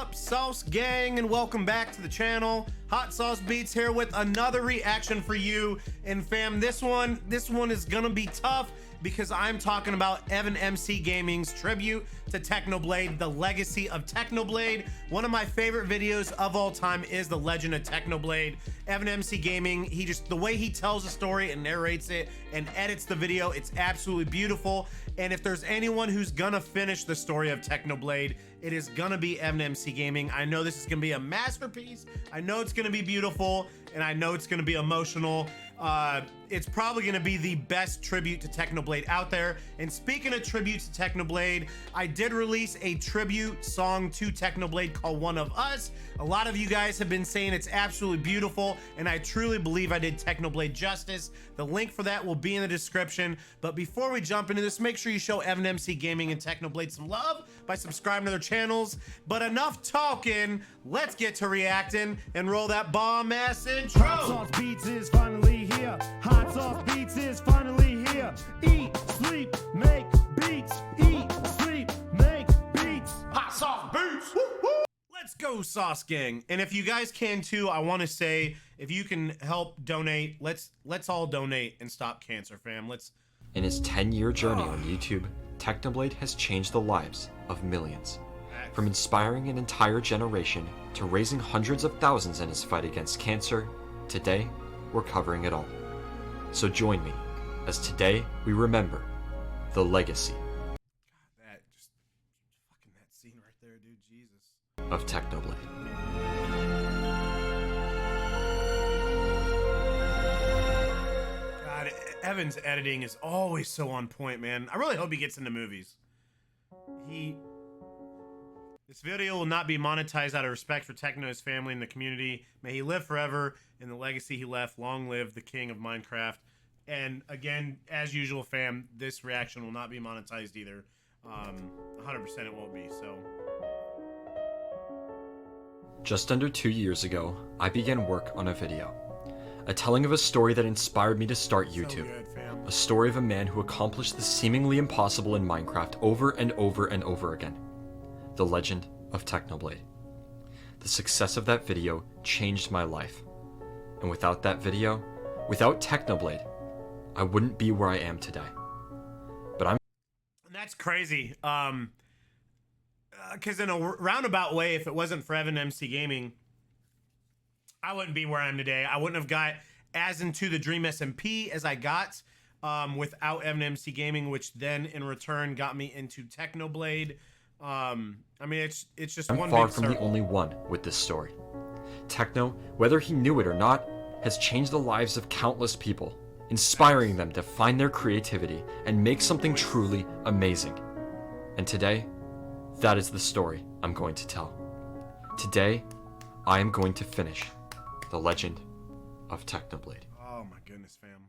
up, Sauce Gang, and welcome back to the channel. Hot Sauce Beats here with another reaction for you. And fam, this one is gonna be tough because I'm talking about EvanMCGaming's tribute to Technoblade, the Legacy of Technoblade. One of my favorite videos of all time is the Legend of Technoblade. EvanMCGaming, the way he tells the story and narrates it and edits the video, it's absolutely beautiful. And if there's anyone who's gonna finish the story of Technoblade, it is gonna be EvanMCGaming. I know this is gonna be a masterpiece. I know it's gonna be beautiful, and I know it's gonna be emotional. It's probably gonna be the best tribute to Technoblade out there. And speaking of tribute to Technoblade, I did release a tribute song to Technoblade called One of Us. A lot of you guys have been saying it's absolutely beautiful, and I truly believe I did Technoblade justice. The link for that will be in the description. But before we jump into this, make sure you show EvanMCGaming and Technoblade some love by subscribing to their channels. But enough talking, let's get to reacting and roll that bomb-ass intro. Hot Sauce Beats is finally here. Hot Sauce Beats is finally here. Eat, sleep, make beats. Eat, sleep, make beats. Hot Sauce Beats! Woo, woo. Let's go, Sauce Gang. And if you guys can too, I want to say, if you can help donate, let's all donate and stop cancer, fam. In his 10-year journey on YouTube, Technoblade has changed the lives of millions. From inspiring an entire generation to raising hundreds of thousands in his fight against cancer, today we're covering it all. So join me as today we remember the legacy That scene right there, dude, Jesus. of Technoblade. God, Evan's editing is always so on point, man. I really hope he gets into movies. This video will not be monetized out of respect for Techno, his family, and the community. May he live forever in the legacy he left. Long live the king of Minecraft. And again, as usual, fam, this reaction will not be monetized either. 100% it won't be, so. Just under 2 years ago, I began work on a video. A telling of a story that inspired me to start YouTube. So good, fam. A story of a man who accomplished the seemingly impossible in Minecraft over and over and over again. The Legend of Technoblade. The success of that video changed my life. And without that video, without Technoblade, I wouldn't be where I am today. But I'm... That's crazy. Because in a roundabout way, if it wasn't for EvanMCGaming, I wouldn't be where I am today. I wouldn't have got as into the Dream SMP as I got without EvanMCGaming, which then in return got me into Technoblade. I mean, it's just I'm one far big from circle. the only one with this story. Techno, whether he knew it or not, has changed the lives of countless people, inspiring them to find their creativity and make something truly amazing. And today, that is the story I'm going to tell. Today, I am going to finish the Legend of Technoblade. Oh my goodness, fam.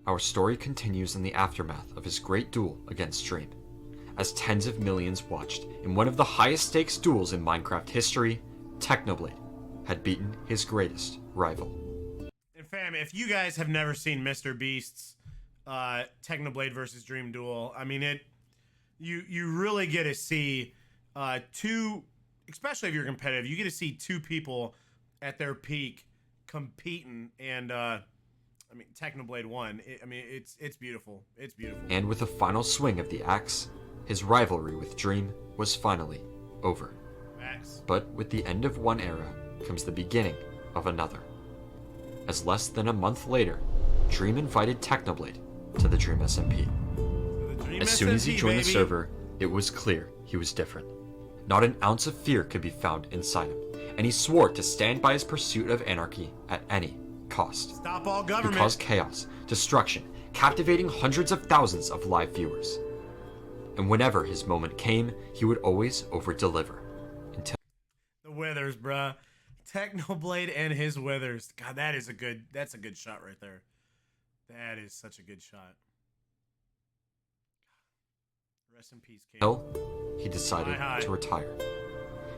Our story continues in the aftermath of his great duel against Dream, as tens of millions watched in one of the highest stakes duels in Minecraft history. Technoblade had beaten his greatest rival. And fam, if you guys have never seen Mr. Beast's Technoblade versus Dream duel, I mean, you really get to see two, especially if you're competitive, you get to see two people at their peak competing, and I mean, Technoblade won. I mean, it's beautiful. It's beautiful. And with a final swing of the axe, his rivalry with Dream was finally over. Max. But with the end of one era comes the beginning of another. As less than a month later, Dream invited Technoblade to the Dream SMP. As soon as he joined the server, it was clear he was different. Not an ounce of fear could be found inside him, and he swore to stand by his pursuit of anarchy at any cost. Stop all government. He caused chaos, destruction, captivating hundreds of thousands of live viewers. And whenever his moment came, he would always over-deliver. Until The withers, bruh. Technoblade and his withers. God, that's a good shot right there. That is such a good shot. Rest in peace, Kate. he decided Hi. to retire.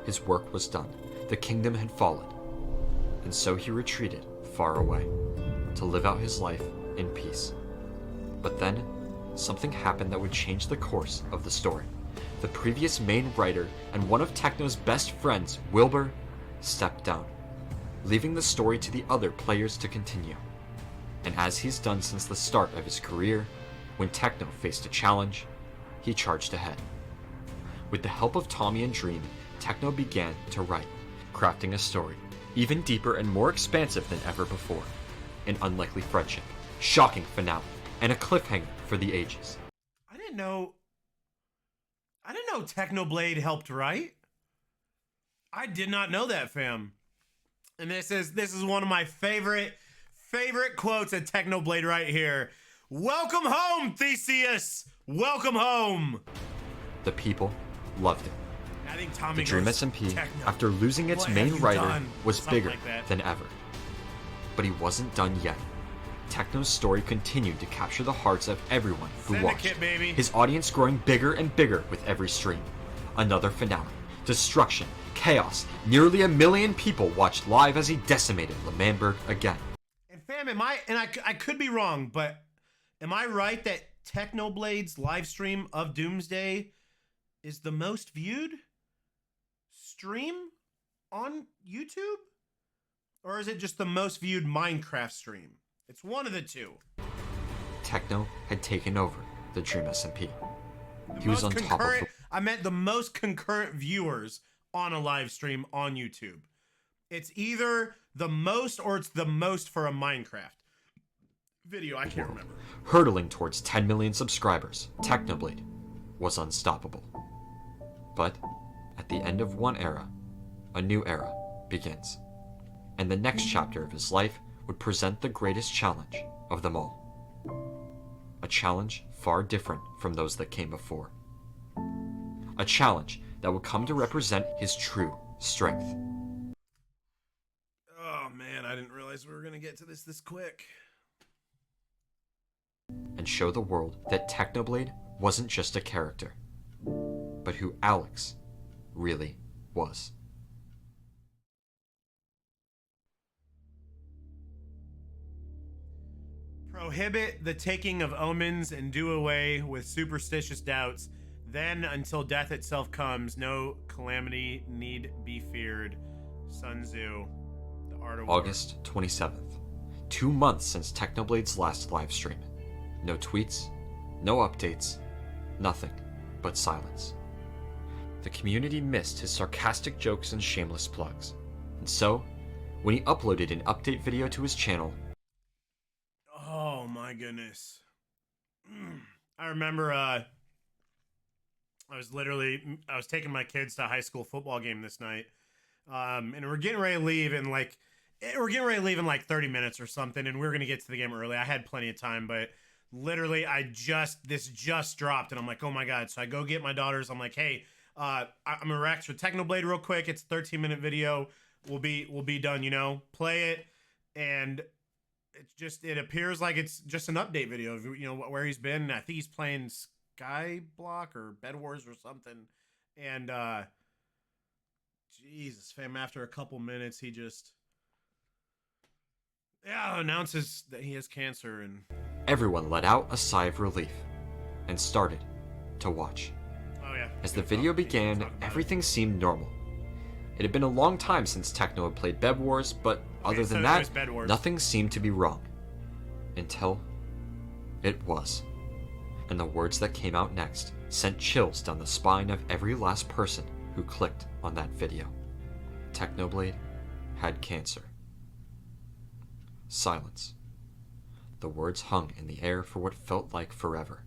His work was done. The kingdom had fallen. And so he retreated far away to live out his life in peace. But then, something happened that would change the course of the story the previous main writer and one of Techno's best friends, Wilbur, stepped down, leaving the story to the other players to continue. And as he's done since the start of his career, when Techno faced a challenge, he charged ahead. With the help of Tommy and Dream, Techno began to write, crafting a story even deeper and more expansive than ever before. An unlikely friendship, shocking finale, and a cliffhanger for the ages. I didn't know Technoblade helped write. I did not know that, fam. And this is one of my favorite quotes at Technoblade right here. Welcome home, Theseus! Welcome home! The people loved it. I think Tommy The Dream goes, SMP, Techno, after losing its what have main you writer, done? was Something bigger like that. than ever. But he wasn't done yet. Techno's story continued to capture the hearts of everyone who Syndicate, watched, baby. his audience growing bigger and bigger with every stream. Another finale, destruction, chaos. Nearly 1 million people watched live as he decimated L'Manberg again. And fam, I could be wrong, but am I right that Technoblade's live stream of Doomsday is the most viewed stream on YouTube? Or is it just the most viewed Minecraft stream? It's one of the two. Techno had taken over the Dream SMP. He was on top of the... I meant the most concurrent viewers on a live stream on YouTube. It's either the most or it's the most for a Minecraft video. I can't remember. Hurtling towards 10 million subscribers, Technoblade was unstoppable. But at the end of one era, a new era begins. And the next chapter of his life would present the greatest challenge of them all. A challenge far different from those that came before. A challenge that would come to represent his true strength. Oh man, I didn't realize we were gonna get to this quick. And show the world that Technoblade wasn't just a character, but who Alex really was. Prohibit the taking of omens and do away with superstitious doubts. Then, until death itself comes, no calamity need be feared. Sun Tzu, The Art of War. August 27th. 2 months since Technoblade's last live stream. No tweets, no updates, nothing but silence. The community missed his sarcastic jokes and shameless plugs. And so, when he uploaded an update video to his channel, oh my goodness. I remember I was taking my kids to a high school football game this night. And we're getting ready to leave in like 30 minutes or something, and we're going to get to the game early. I had plenty of time, but literally this just dropped and I'm like, oh my God. So I go get my daughters. I'm like, hey, I'm gonna react to Technoblade real quick. It's a 13-minute video. We'll be done, play it. And it appears like it's just an update video of, where he's been. I think he's playing Skyblock or Bed Wars or something. And, Jesus, fam, after a couple minutes, he just, announces that he has cancer. And everyone let out a sigh of relief and started to watch. oh yeah. As the video began, everything seemed normal. It had been a long time since Techno had played Bed Wars, but other than that, nothing seemed to be wrong. Until it was. And the words that came out next sent chills down the spine of every last person who clicked on that video. Technoblade had cancer. Silence. The words hung in the air for what felt like forever.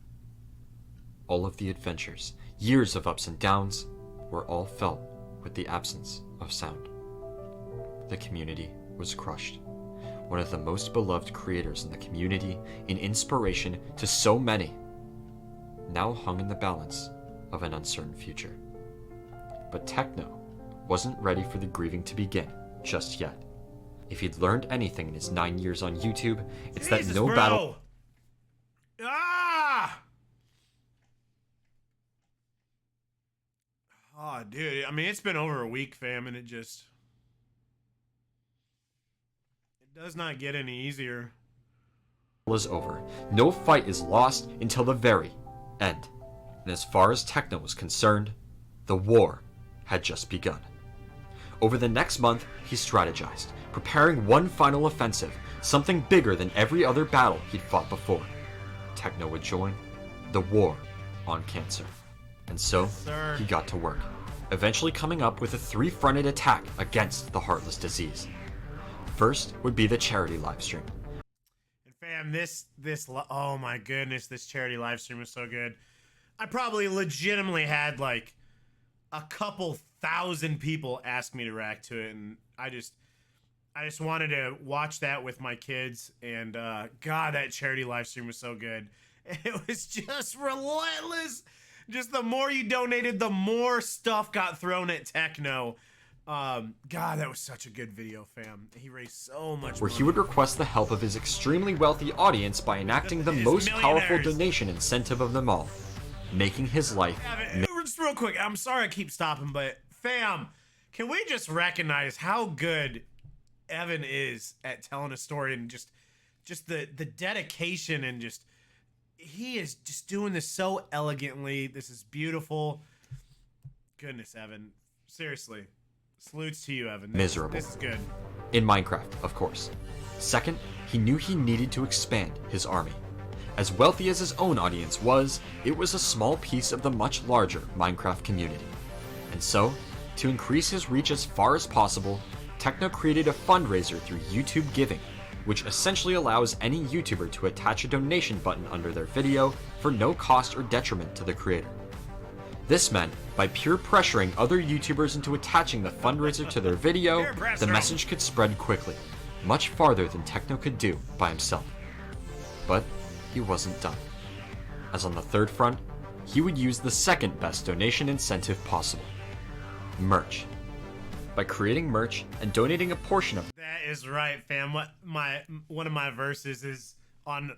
All of the adventures, years of ups and downs, were all felt with the absence of sound. The community was crushed. One of the most beloved creators in the community, an inspiration to so many, now hung in the balance of an uncertain future. But Techno wasn't ready for the grieving to begin just yet. If he'd learned anything in his 9 years on YouTube, it's that no battle... Ah! Oh, dude. I mean, it's been over a week, fam, and it does not get any easier. ...is over. No fight is lost until the very end. and as far as Techno was concerned, the war had just begun. Over the next month, he strategized, preparing one final offensive, something bigger than every other battle he'd fought before. Techno would join the war on cancer. And so, he got to work, eventually coming up with a three-fronted attack against the heartless disease. First would be the charity livestream. And fam, oh my goodness, this charity livestream was so good. I probably legitimately had like a couple thousand people ask me to react to it, and I just wanted to watch that with my kids, and God, that charity livestream was so good. It was just relentless. Just the more you donated, the more stuff got thrown at Techno. God, that was such a good video, fam. He raised so much where money. he would request the help of his extremely wealthy audience by enacting the most powerful donation incentive of them all, making his life. Just real quick, I'm sorry I keep stopping, but fam, can we just recognize how good Evan is at telling a story, and just the dedication, and just he is just doing this so elegantly. This is beautiful. Goodness, Evan. Seriously. Salutes to you, Evan. Miserable. This is good. In Minecraft, of course. Second, he knew he needed to expand his army. As wealthy as his own audience was, it was a small piece of the much larger Minecraft community. And so, to increase his reach as far as possible, Techno created a fundraiser through YouTube Giving, which essentially allows any YouTuber to attach a donation button under their video for no cost or detriment to the creator. This meant, by peer pressuring other YouTubers into attaching the fundraiser to their video, the message could spread quickly, much farther than Techno could do by himself. But he wasn't done, as on the third front, he would use the second best donation incentive possible: merch. By creating merch and donating a portion of That is right, fam. One of my verses is on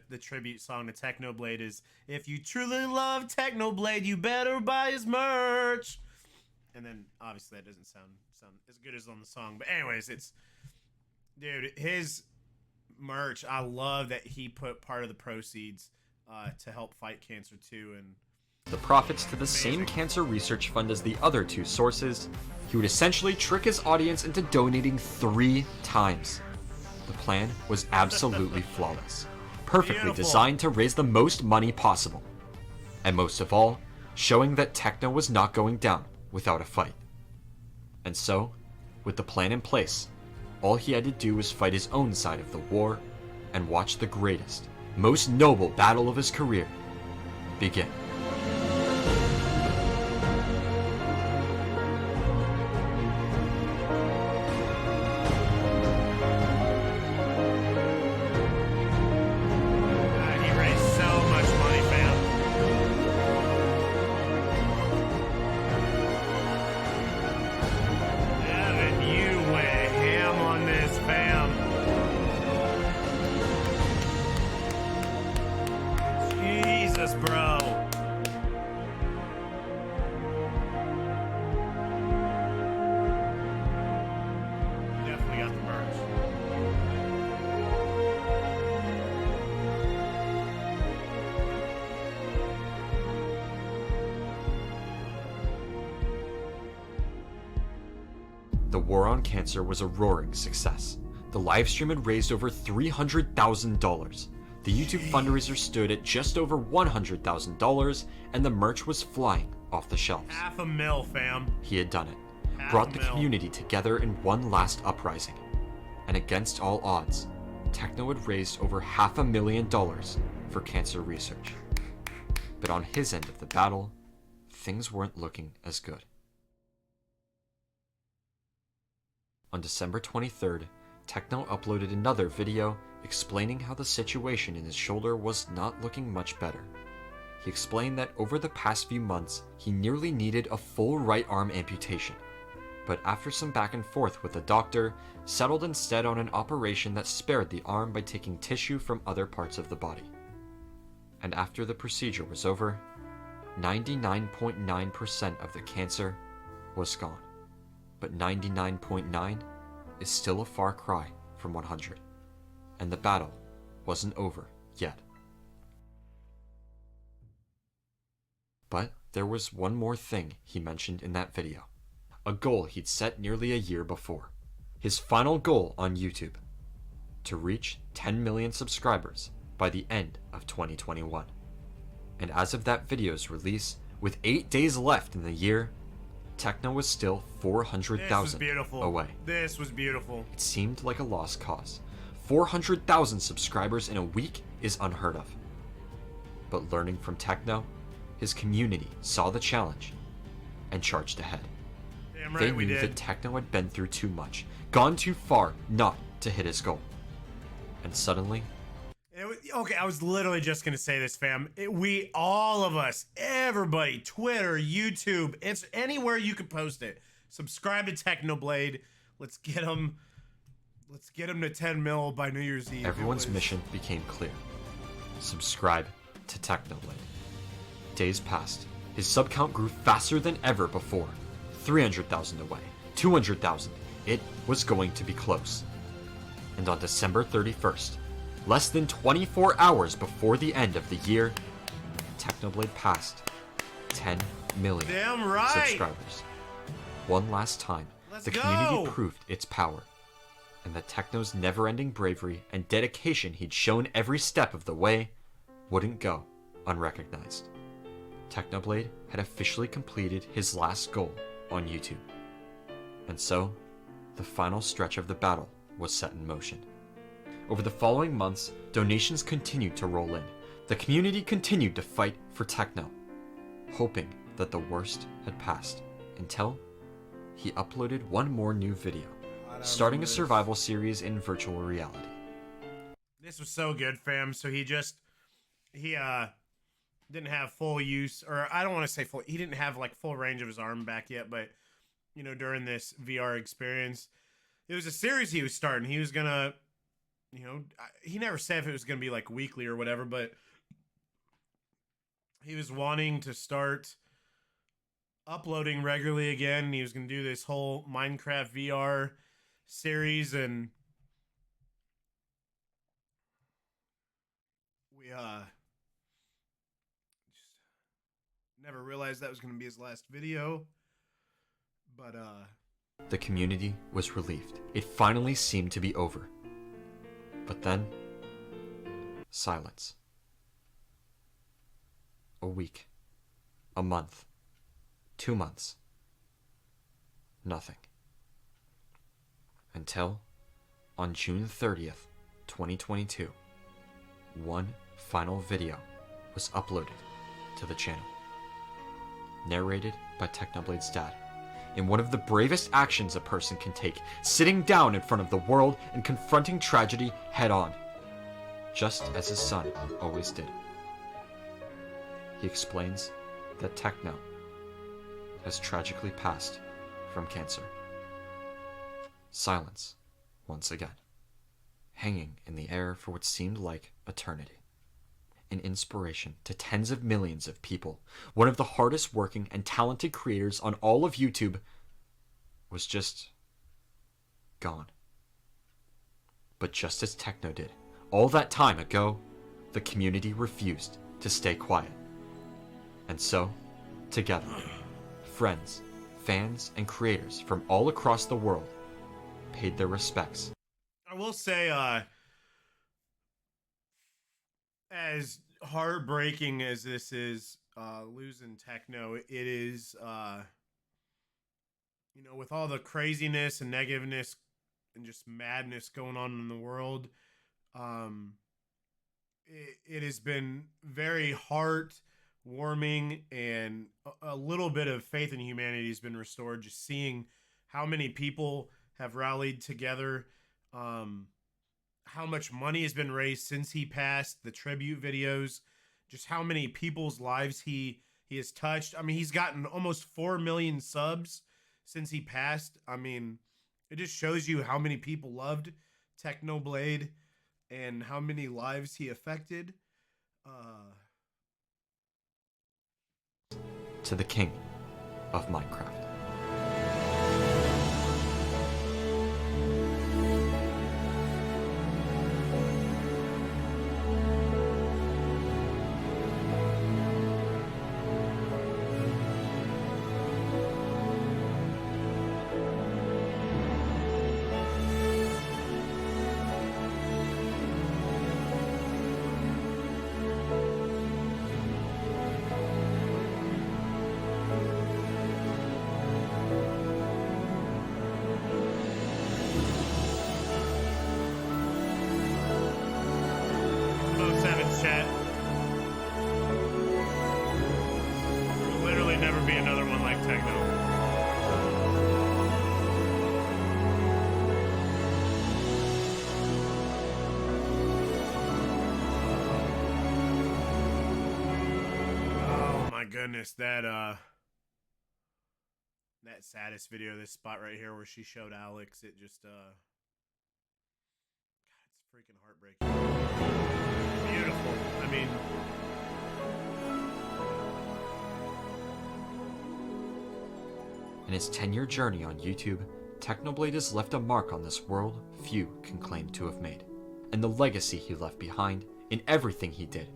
the tribute song to Technoblade is, if you truly love Technoblade, you better buy his merch. And then obviously that doesn't sound as good as on the song, but anyways, it's, dude, his merch, I love that he put part of the proceeds to help fight cancer too, and the profits to the same cancer research fund as the other two sources. He would essentially trick his audience into donating 3 times. The plan was absolutely flawless, perfectly designed to raise the most money possible, and most of all, showing that Techno was not going down without a fight. And so, with the plan in place, all he had to do was fight his own side of the war and watch the greatest, most noble battle of his career begin. Bro. Definitely got the merch. The war on cancer was a roaring success. The livestream had raised over $300,000. The YouTube fundraiser stood at just over $100,000, and the merch was flying off the shelves. $500,000, fam. He had done it, brought the community together in one last uprising. And against all odds, Techno had raised over $500,000 for cancer research. But on his end of the battle, things weren't looking as good. On December 23rd, Techno uploaded another video explaining how the situation in his shoulder was not looking much better. He explained that over the past few months, he nearly needed a full right arm amputation, but after some back and forth with the doctor, settled instead on an operation that spared the arm by taking tissue from other parts of the body. And after the procedure was over, 99.9% of the cancer was gone. But 99.9 is still a far cry from 100. And the battle wasn't over yet. But there was one more thing he mentioned in that video. A goal he'd set nearly a year before. His final goal on YouTube. To reach 10 million subscribers by the end of 2021. And as of that video's release, with 8 days left in the year, Techno was still 400,000 away. This was beautiful. It seemed like a lost cause. 400,000 subscribers in a week is unheard of. But learning from Techno, his community saw the challenge and charged ahead. Damn right They we knew did. that Techno had been through too much, gone too far not to hit his goal. And suddenly, Okay, I was literally just gonna say this, fam. We, all of us, everybody, Twitter, YouTube, it's anywhere you could post it. Subscribe to Technoblade. Let's get him to 10 mil by New Year's Eve. everyone's mission became clear. Subscribe to Technoblade. Days passed. His sub count grew faster than ever before. 300,000 away. 200,000. It was going to be close. And on December 31st, less than 24 hours before the end of the year, Technoblade passed 10 million Damn right. subscribers. One last time, Let's the community go. proved its power, and that Techno's never-ending bravery and dedication he'd shown every step of the way wouldn't go unrecognized. Technoblade had officially completed his last goal on YouTube. And so, the final stretch of the battle was set in motion. Over the following months, donations continued to roll in. The community continued to fight for Techno, hoping that the worst had passed, until he uploaded one more new video, starting a survival series in virtual reality. This was so good, fam. So he didn't have full use, or I don't want to say full, he didn't have like full range of his arm back yet, but you know, during this VR experience, it was a series he was starting. He was gonna, you know, he never said if it was gonna be like weekly or whatever, but he was wanting to start uploading regularly again. He was gonna do this whole Minecraft VR series, and we just never realized that was gonna be his last video. But The community was relieved. It finally seemed to be over. But then, silence. A week. A month. 2 months. Nothing. Until, on June 30th, 2022, one final video was uploaded to the channel. Narrated by Technoblade's dad. In one of the bravest actions a person can take, sitting down in front of the world and confronting tragedy head on, just as his son always did. He explains that Techno has tragically passed from cancer. Silence, once again, hanging in the air for what seemed like eternity. An inspiration to tens of millions of people, one of the hardest working and talented creators on all of YouTube, was just gone. But just as Techno did all that time ago, the community refused to stay quiet. And so, together, friends, fans, and creators from all across the world paid their respects. I will say, as heartbreaking as this is, losing Techno, it is, you know, with all the craziness and negativeness and just madness going on in the world, it has been very heartwarming, and a little bit of faith in humanity has been restored, just seeing how many people have rallied together, how much money has been raised since he passed, the tribute videos, just how many people's lives he has touched. I mean, he's gotten almost 4 million subs since he passed. I mean, it just shows you how many people loved Technoblade and how many lives he affected. To the king of Minecraft. goodness, that saddest video, this spot right here where she showed Alex, it just God, it's freaking heartbreaking. Beautiful. I mean, In his 10-year journey on YouTube, Technoblade has left a mark on this world few can claim to have made, and the legacy he left behind in everything he did,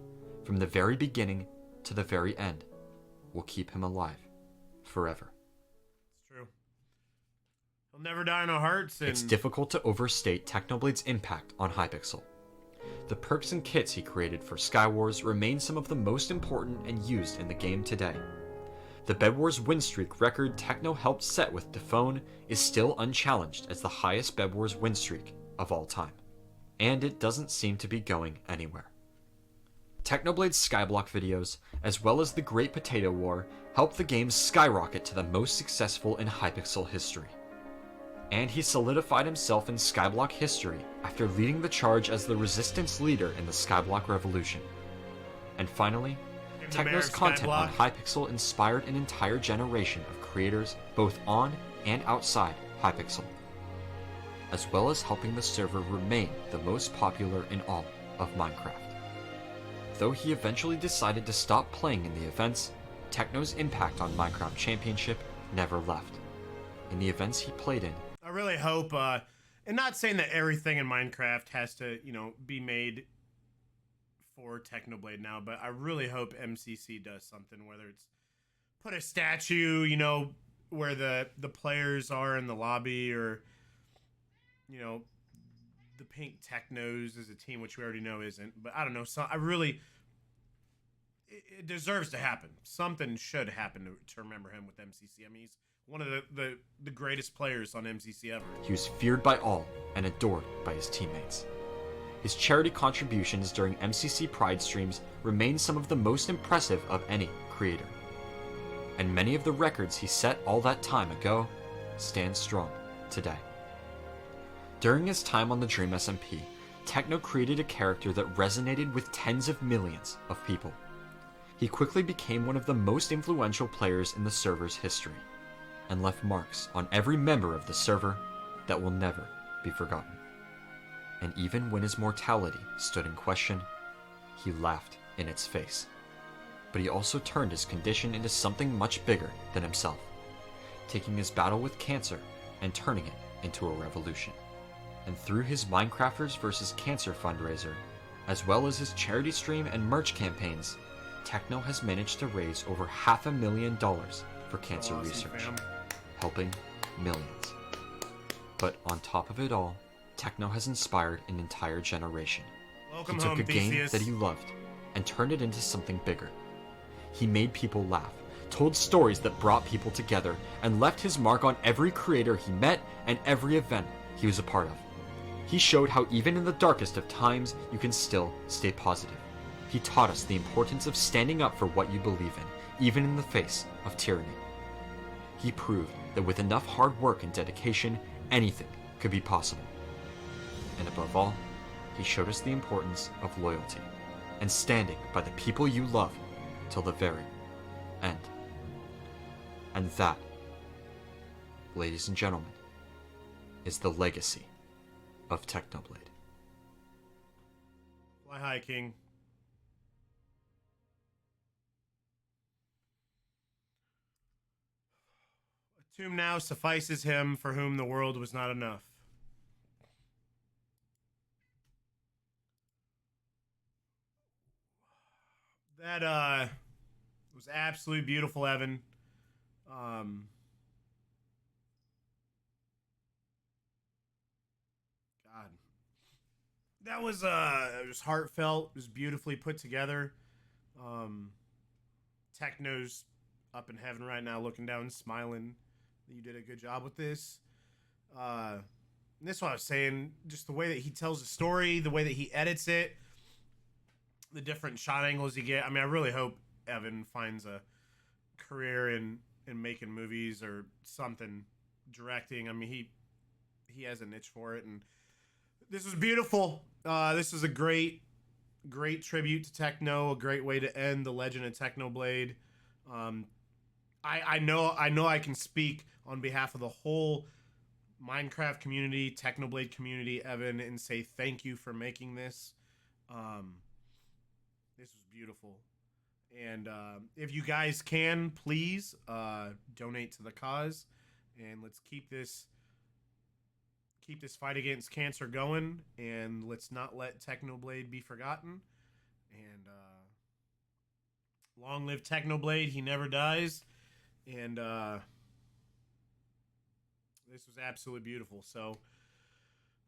from the very beginning to the very end, will keep him alive forever. it's true. He'll never die in our hearts. And It's difficult to overstate Technoblade's impact on Hypixel. The perks and kits he created for Skywars remain some of the most important and used in the game today. The Bed Wars win streak record Techno helped set with Dephone is still unchallenged as the highest Bed Wars win streak of all time, and it doesn't seem to be going anywhere. Technoblade's Skyblock videos, as well as the Great Potato War, helped the game skyrocket to the most successful in Hypixel history. And he solidified himself in Skyblock history after leading the charge as the resistance leader in the Skyblock Revolution. And finally, Give the Techno's mayor content on Skyblock. Hypixel inspired an entire generation of creators both on and outside Hypixel, as well as helping the server remain the most popular in all of Minecraft. Though he eventually decided to stop playing in the events, Techno's impact on Minecraft Championship never left. In the events he played in, I really hope, and not saying that everything in Minecraft has to, be made for Technoblade now, but I really hope MCC does something, whether it's put a statue, where the players are in the lobby, or, the Pink Technos as a team, which we already know isn't, but I don't know. So it deserves to happen. Something should happen to remember him with MCC. I mean, he's one of the greatest players on MCC ever. he was feared by all and adored by his teammates. His charity contributions during MCC Pride streams remain some of the most impressive of any creator. And many of the records he set all that time ago stand strong today. During his time on the Dream SMP, Techno created a character that resonated with tens of millions of people. He quickly became one of the most influential players in the server's history, and left marks on every member of the server that will never be forgotten. And even when his mortality stood in question, he laughed in its face. But he also turned his condition into something much bigger than himself, taking his battle with cancer and turning it into a revolution. And through his Minecrafters vs. Cancer fundraiser, as well as his charity stream and merch campaigns, Techno has managed to raise over $500,000 for cancer Awesome, research, fam. helping millions. But on top of it all, Techno has inspired an entire generation. Welcome He took home, a game Theseus. that he loved and turned it into something bigger. He made people laugh, told stories that brought people together, and left his mark on every creator he met and every event he was a part of. He showed how even in the darkest of times, you can still stay positive. He taught us the importance of standing up for what you believe in, even in the face of tyranny. He proved that with enough hard work and dedication, anything could be possible. And above all, he showed us the importance of loyalty and standing by the people you love till the very end. And that, ladies and gentlemen, is the legacy of Technoblade. Fly high, King. A tomb now suffices him for whom the world was not enough. That was absolutely beautiful, Evan. God, that was it was heartfelt. It was beautifully put together. Techno's up in heaven right now, looking down, smiling. You did a good job with this. And this is what I was saying. Just the way that he tells the story, the way that he edits it, the different shot angles you get. I mean, I really hope Evan finds a career in making movies or something, directing. I mean, he has a niche for it, and this was beautiful. This is a great tribute to Techno, a great way to end the Legend of Technoblade. I know I can speak on behalf of the whole Minecraft community, Technoblade community, Evan, and say thank you for making this. This was beautiful. And if you guys can, please donate to the cause, and let's keep this fight against cancer going, and let's not let Technoblade be forgotten. And long live Technoblade, he never dies. And this was absolutely beautiful. So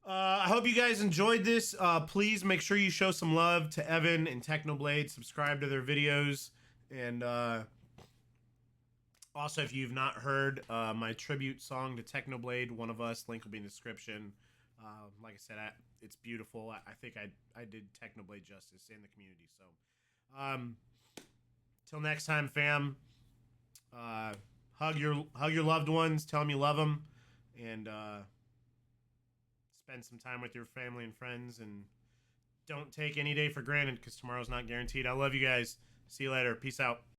I hope you guys enjoyed this. Please make sure you show some love to Evan and Technoblade. Subscribe to their videos. And also, if you've not heard my tribute song to Technoblade, One of Us, link will be in the description. Like I said, it's beautiful. I think I did Technoblade justice in the community. So till next time, fam. Hug your loved ones. Tell them you love them. And spend some time with your family and friends, and don't take any day for granted, because tomorrow's not guaranteed. I love you guys. See you later. Peace out.